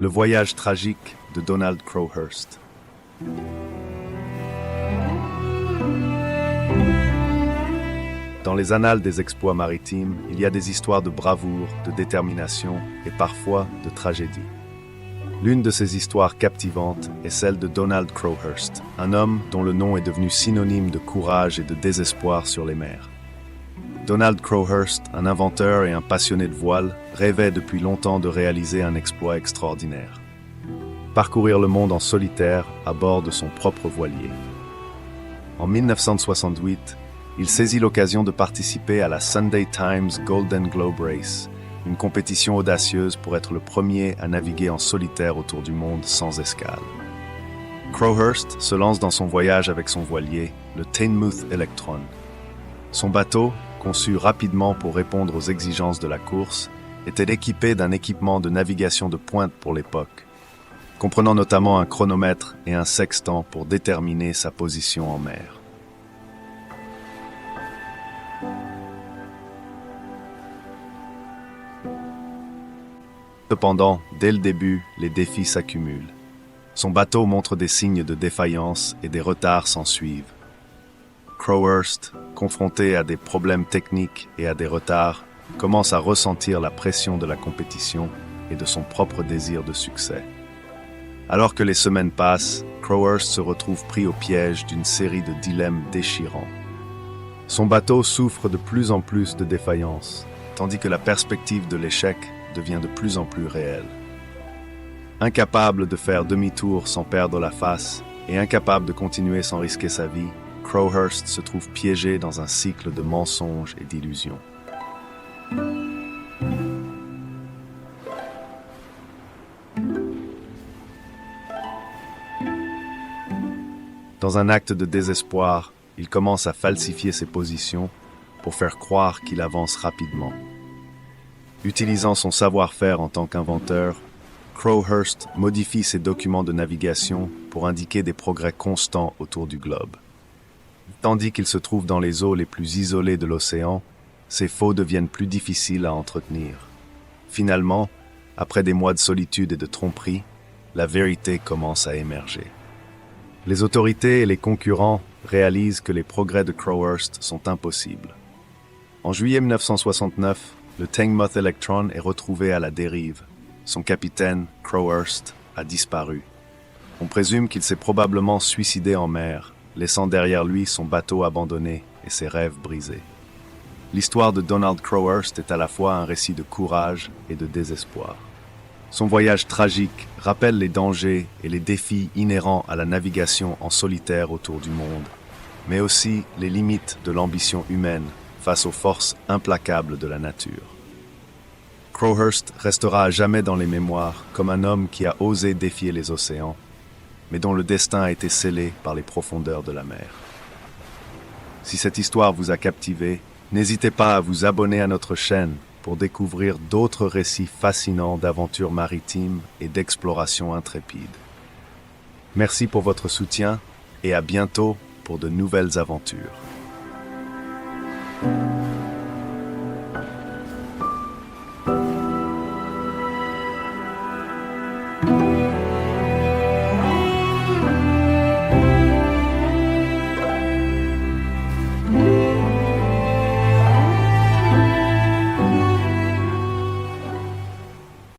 Le voyage tragique de Donald Crowhurst. Dans les annales des exploits maritimes, il y a des histoires de bravoure, de détermination et parfois de tragédie. L'une de ces histoires captivantes est celle de Donald Crowhurst, un homme dont le nom est devenu synonyme de courage et de désespoir sur les mers. Donald Crowhurst, un inventeur et un passionné de voile, rêvait depuis longtemps de réaliser un exploit extraordinaire. Parcourir le monde en solitaire à bord de son propre voilier. En 1968, il saisit l'occasion de participer à la Sunday Times Golden Globe Race, une compétition audacieuse pour être le premier à naviguer en solitaire autour du monde sans escale. Crowhurst se lance dans son voyage avec son voilier, le Teignmouth Electron. Son bateau, conçu rapidement pour répondre aux exigences de la course, était équipé d'un équipement de navigation de pointe pour l'époque, comprenant notamment un chronomètre et un sextant pour déterminer sa position en mer. Cependant, dès le début, les défis s'accumulent. Son bateau montre des signes de défaillance et des retards s'ensuivent. Crowhurst, confronté à des problèmes techniques et à des retards, commence à ressentir la pression de la compétition et de son propre désir de succès. Alors que les semaines passent, Crowhurst se retrouve pris au piège d'une série de dilemmes déchirants. Son bateau souffre de plus en plus de défaillances, tandis que la perspective de l'échec devient de plus en plus réelle. Incapable de faire demi-tour sans perdre la face et incapable de continuer sans risquer sa vie, Crowhurst se trouve piégé dans un cycle de mensonges et d'illusions. Dans un acte de désespoir, il commence à falsifier ses positions pour faire croire qu'il avance rapidement. Utilisant son savoir-faire en tant qu'inventeur, Crowhurst modifie ses documents de navigation pour indiquer des progrès constants autour du globe. Tandis qu'il se trouve dans les eaux les plus isolées de l'océan, ses faux deviennent plus difficiles à entretenir. Finalement, après des mois de solitude et de tromperie, la vérité commence à émerger. Les autorités et les concurrents réalisent que les progrès de Crowhurst sont impossibles. En juillet 1969, le Teignmouth Electron est retrouvé à la dérive. Son capitaine, Crowhurst, a disparu. On présume qu'il s'est probablement suicidé en mer, laissant derrière lui son bateau abandonné et ses rêves brisés. L'histoire de Donald Crowhurst est à la fois un récit de courage et de désespoir. Son voyage tragique rappelle les dangers et les défis inhérents à la navigation en solitaire autour du monde, mais aussi les limites de l'ambition humaine face aux forces implacables de la nature. Crowhurst restera à jamais dans les mémoires comme un homme qui a osé défier les océans, mais dont le destin a été scellé par les profondeurs de la mer. Si cette histoire vous a captivé, n'hésitez pas à vous abonner à notre chaîne pour découvrir d'autres récits fascinants d'aventures maritimes et d'exploration intrépide. Merci pour votre soutien et à bientôt pour de nouvelles aventures.